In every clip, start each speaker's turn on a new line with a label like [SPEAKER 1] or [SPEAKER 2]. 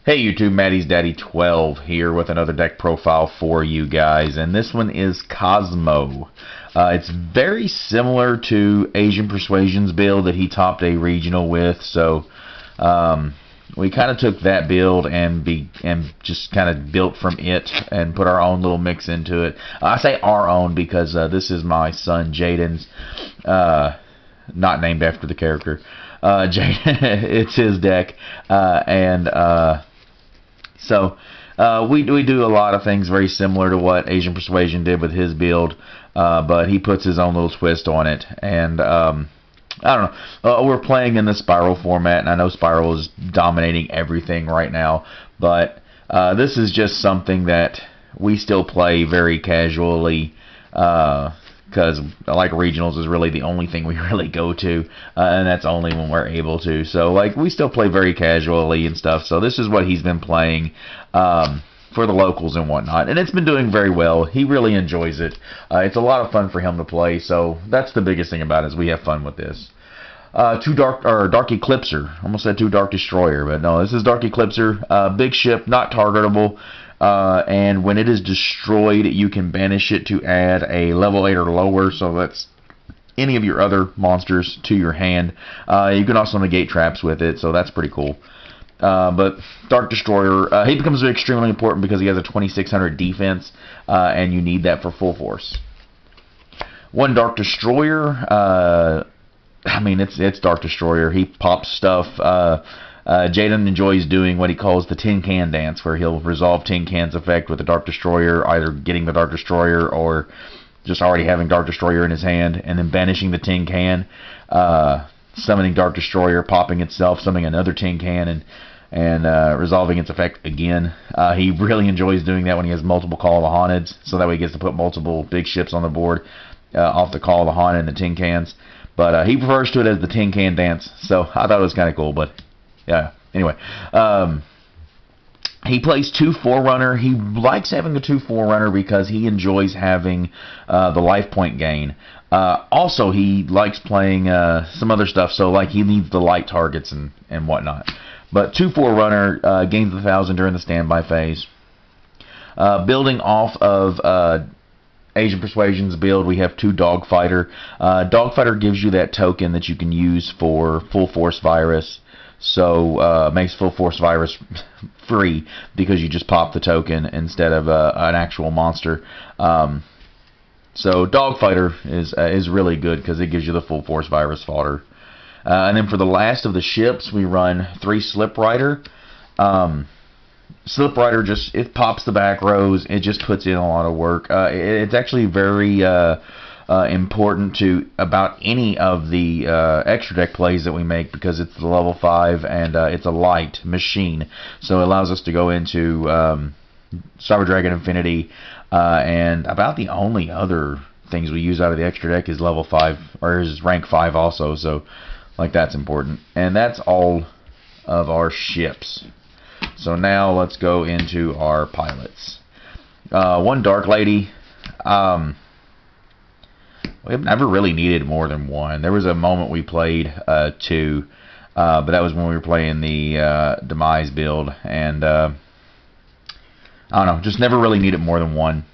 [SPEAKER 1] Hey YouTube, Maddie's Daddy 12 here with another deck profile for you guys, and this one is Cosmo. It's very similar to Asian Persuasion's build that he topped a regional with, so we kind of took that build and just kind of built from it and put our own little mix into it. I say our own because this is my son Jaden's, not named after the character. Jaden, it's his deck, so we do a lot of things very similar to what Asian Persuasion did with his build, but he puts his own little twist on it. And I don't know. We're playing in the Spiral format, and I know Spiral is dominating everything right now, but this is just something that we still play very casually, because like regionals is really the only thing we really go to, and that's only when we're able to. So like we still play very casually and stuff. So this is what he's been playing for the locals and whatnot, and it's been doing very well. He really enjoys it. It's a lot of fun for him to play. So that's the biggest thing about it, is we have fun with this. Dark Eclipser. Almost said Dark Destroyer, but no, this is Dark Eclipser. Big ship, not targetable. And when it is destroyed, you can banish it to add a level 8 or lower, so that's any of your other monsters to your hand. You can also negate traps with it, so that's pretty cool. But Dark Destroyer, he becomes extremely important because he has a 2600 defense, and you need that for full force. One Dark Destroyer, I mean, it's Dark Destroyer. He pops stuff. Jaden enjoys doing what he calls the tin can dance, where he'll resolve tin can's effect with the Dark Destroyer, either getting the Dark Destroyer or just already having Dark Destroyer in his hand, and then banishing the tin can, summoning Dark Destroyer, popping itself, summoning another tin can, and resolving its effect again. He really enjoys doing that when he has multiple Call of the Haunted, so that way he gets to put multiple big ships on the board off the Call of the Haunted and the tin cans. But he refers to it as the tin can dance, so I thought it was kind of cool. But yeah, anyway, he plays 2 Forerunner. He likes having a 2 Forerunner because he enjoys having the life point gain. Also, he likes playing some other stuff, so like he needs the light targets and whatnot. But 2 Forerunner gains 1,000 during the standby phase. Building off of Asian Persuasion's build, we have 2 Dogfighter. Dogfighter gives you that token that you can use for Full Force Virus. So makes Full Force Virus free because you just pop the token instead of an actual monster. So Dogfighter is really good because it gives you the Full Force Virus fodder. And then for the last of the ships, we run 3 Slip Rider. Slip Rider it pops the back rows. It just puts in a lot of work. It's actually very important to about any of the extra deck plays that we make, because it's the level 5 and it's a light machine, so it allows us to go into Cyber Dragon Infinity, and about the only other things we use out of the extra deck is level 5 or is rank 5 also, so like that's important. And that's all of our ships. So now let's go into our pilots. One Dark Lady. We've never really needed more than 1. There was a moment we played 2, but that was when we were playing the Demise build, and I don't know, just never really needed more than 1.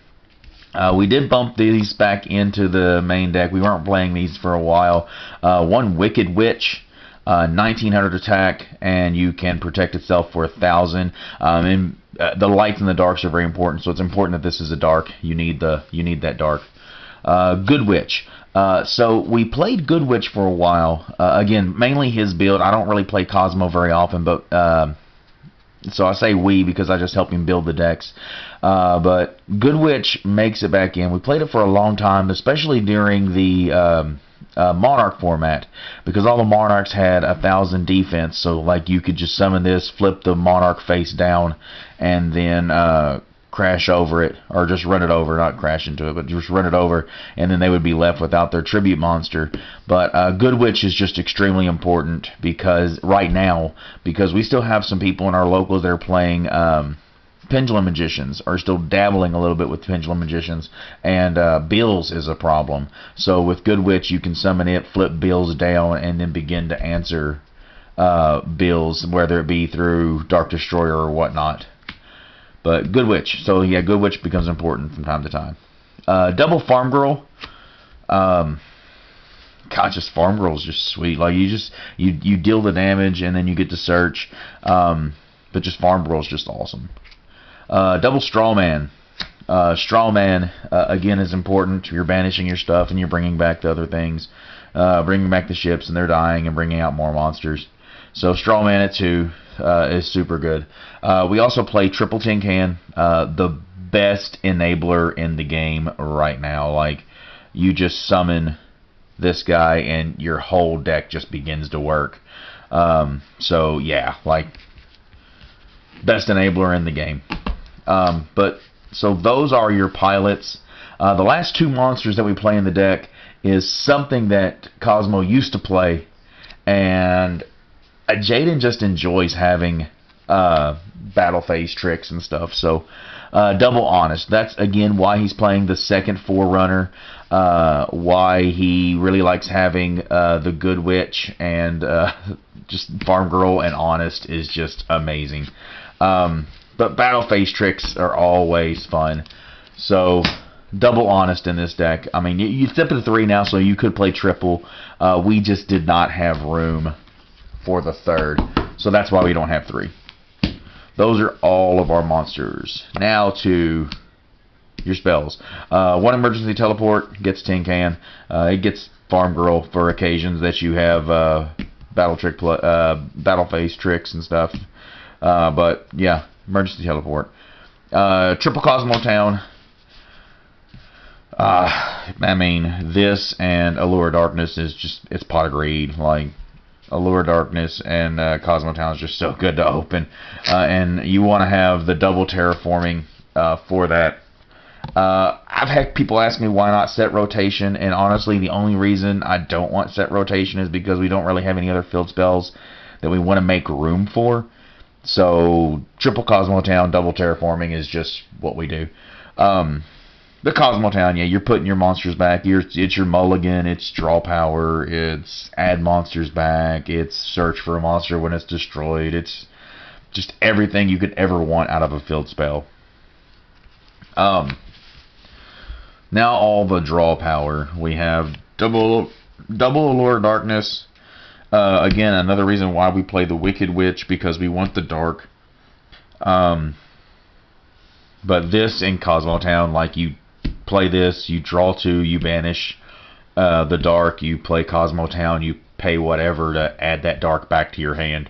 [SPEAKER 1] We did bump these back into the main deck. We weren't playing these for a while. 1 Wicked Witch, 1900 attack, and you can protect itself for 1,000. And the lights and the darks are very important, so it's important that this is a dark. You need that dark. Good Witch. So we played Good Witch for a while. Again, mainly his build. I don't really play Cosmo very often, but so I say we because I just help him build the decks. But Good Witch makes it back in. We played it for a long time, especially during the Monarch format, because all the Monarchs had 1,000 defense. So like you could just summon this, flip the Monarch face down, and then crash over it, or just run it over, not crash into it, but just run it over, and then they would be left without their tribute monster. But Good Witch is just extremely important because right now, because we still have some people in our locals that are playing Pendulum Magicians, are still dabbling a little bit with Pendulum Magicians, and Bills is a problem. So with Good Witch, you can summon it, flip Bills down, and then begin to answer bills, whether it be through Dark Destroyer or whatnot. But Good Witch. So yeah, Good Witch becomes important from time to time. Double Farm Girl. God, just Farm Girl is just sweet. Like you deal the damage and then you get to search. But just Farm Girl is just awesome. Double Strawman. Strawman again is important. You're banishing your stuff and you're bringing back the other things, bringing back the ships and they're dying and bringing out more monsters. So Strawman at 2 is super good. We also play Triple Tin Can, the best enabler in the game right now. Like, you just summon this guy and your whole deck just begins to work. So yeah, like, best enabler in the game. So those are your pilots. The last 2 monsters that we play in the deck is something that Cosmo used to play, and Jaden just enjoys having battle phase tricks and stuff. So Double Honest, that's again why he's playing the second Forerunner, why he really likes having the Good Witch, and just Farm Girl and Honest is just amazing. But battle phase tricks are always fun. So Double Honest in this deck. I mean, you flip it to 3 now, so you could play triple. We just did not have room for the 3rd, so that's why we don't have 3. Those are all of our monsters. Now to your spells. 1 emergency teleport gets Tin Can. It gets Farm Girl for occasions that you have battle phase tricks and stuff. But yeah, emergency teleport. Triple Cosmo Town. I mean, this and Allure of Darkness is just, it's pot of greed. Like, Allure of Darkness and Cosmo Town is just so good to open. And you want to have the double terraforming for that. I've had people ask me why not set rotation, and honestly, the only reason I don't want set rotation is because we don't really have any other field spells that we want to make room for. So, triple Cosmo Town, double terraforming is just what we do. The Cosmo Town, yeah, you're putting your monsters back. It's your mulligan, it's draw power, it's add monsters back, it's search for a monster when it's destroyed. It's just everything you could ever want out of a field spell. Now all the draw power. We have double Allure of Darkness. Again, another reason why we play the Wicked Witch, because we want the dark. But this in Cosmo Town, like, you play this, you draw 2, you banish the dark, you play Cosmo Town, you pay whatever to add that dark back to your hand.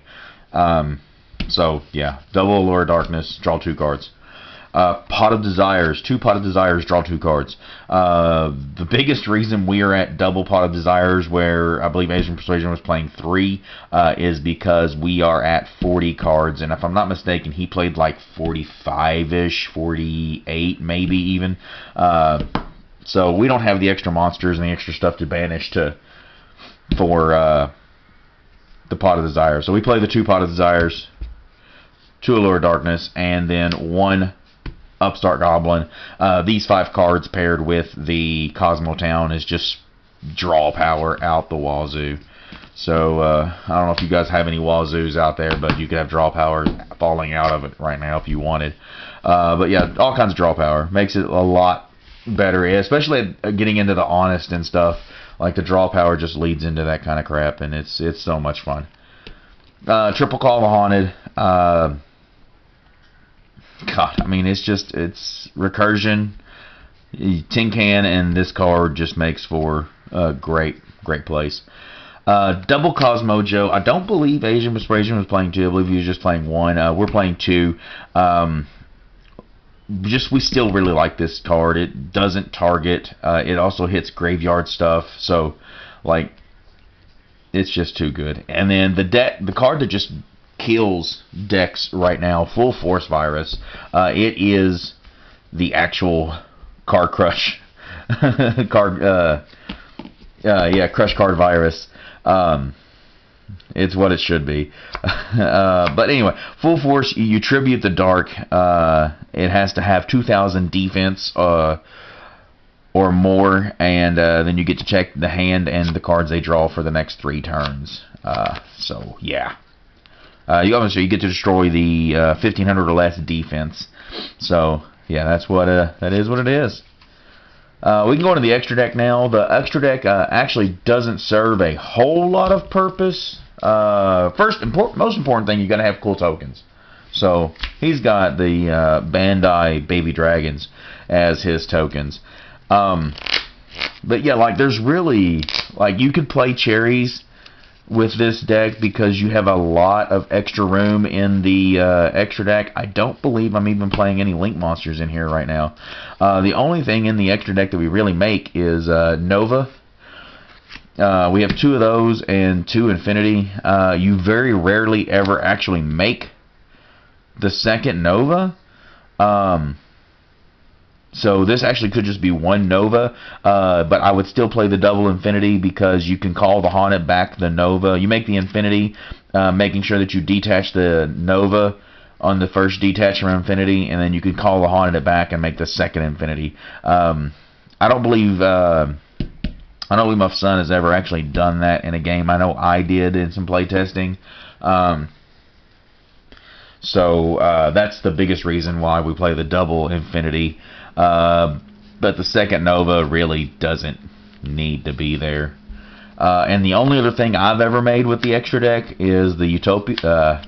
[SPEAKER 1] So yeah, double Allure of Darkness, draw 2 cards. Pot of Desires, 2 Pot of Desires, draw 2 cards. The biggest reason we are at double Pot of Desires, where I believe Asian Persuasion was playing 3, is because we are at 40 cards, and if I'm not mistaken, he played like 45-ish, 48 maybe even. So we don't have the extra monsters and the extra stuff to banish for the Pot of Desires. So we play the 2 Pot of Desires, 2 Allure of Darkness, and then 1 Upstart Goblin. These 5 cards paired with the Cosmo Town is just draw power out the wazoo. So I don't know if you guys have any wazoos out there, but you could have draw power falling out of it right now if you wanted. But yeah, all kinds of draw power makes it a lot better, especially getting into the Honest and stuff. Like, the draw power just leads into that kind of crap, and it's so much fun. Triple Call the Haunted. God, I mean, it's recursion, Tin Can, and this card just makes for a great place. Double Cosmojo. I don't believe Asian Persuasion was playing 2. I believe he was just playing 1. We're playing 2. We still really like this card. It doesn't target. It also hits graveyard stuff. So, like, it's just too good. And then the card that just kills decks right now, Full Force Virus. It is the actual card crush crush card virus. It's what it should be. But anyway, Full Force, you tribute the dark. It has to have 2,000 defense or more, and then you get to check the hand and the cards they draw for the next 3 turns. So yeah. You obviously you get to destroy the 1500 or less defense. So yeah, that's what that is what it is. We can go into the extra deck now. The extra deck actually doesn't serve a whole lot of purpose. Most important thing, you got to have cool tokens. So he's got the Bandai Baby Dragons as his tokens. But yeah, like there's really, like, you could play cherries with this deck because you have a lot of extra room in the extra deck. I don't believe I'm even playing any Link monsters in here right now. The only thing in the extra deck that we really make is Nova. We have 2 of those and 2 Infinity. You very rarely ever actually make the second Nova. So this actually could just be 1 Nova, but I would still play the double Infinity because you can call the Haunted back the Nova. You make the Infinity, making sure that you detach the Nova on the first detach from Infinity, and then you can call the Haunted back and make the second Infinity. I don't believe my son has ever actually done that in a game. I know I did in some playtesting. So that's the biggest reason why we play the double Infinity. But the second Nova really doesn't need to be there. And the only other thing I've ever made with the extra deck is the Utopia,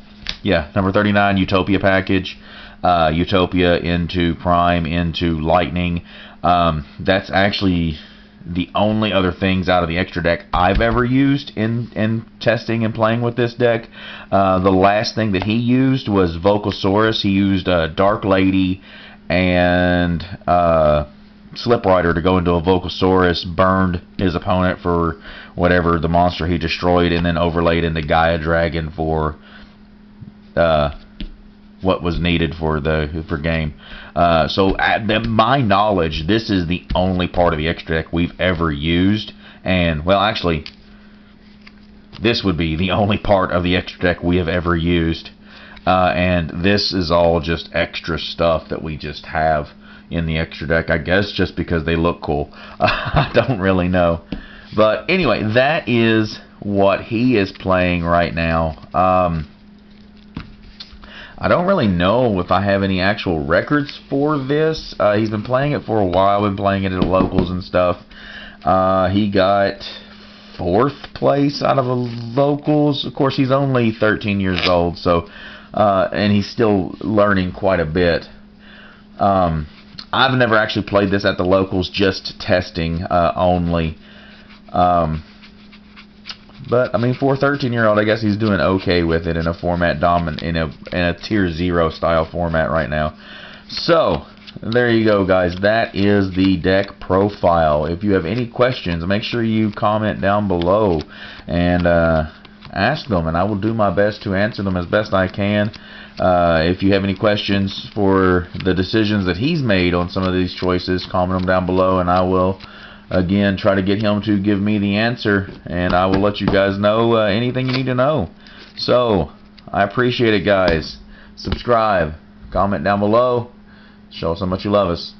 [SPEAKER 1] number 39 Utopia package. Utopia into Prime, into Lightning. That's actually the only other things out of the extra deck I've ever used in testing and playing with this deck. The last thing that he used was Vocalsaurus. He used Dark Lady and Slip Rider to go into a Vocalsaurus, burned his opponent for whatever the monster he destroyed, and then overlaid into Gaia Dragon for what was needed for game. So at my knowledge, this is the only part of the extra deck we've ever used, and well, actually, this would be the only part of the extra deck we have ever used. And this is all just extra stuff that we just have in the extra deck, I guess, just because they look cool. I don't really know. But anyway, that is what he is playing right now. I don't really know if I have any actual records for this. He's been playing it for a while. I've been playing it at the locals and stuff. He got 4th place out of the locals. Of course, he's only 13 years old, so and he's still learning quite a bit. I've never actually played this at the locals, just testing only. But I mean, for a 13-year-old, I guess he's doing okay with it in a format in a tier 0 style format right now. So there you go, guys. That is the deck profile. If you have any questions, make sure you comment down below and ask them, and I will do my best to answer them as best I can. If you have any questions for the decisions that he's made on some of these choices, comment them down below, and I will again try to get him to give me the answer, and I will let you guys know anything you need to know. So I appreciate it, guys. Subscribe, comment down below, show us how much you love us.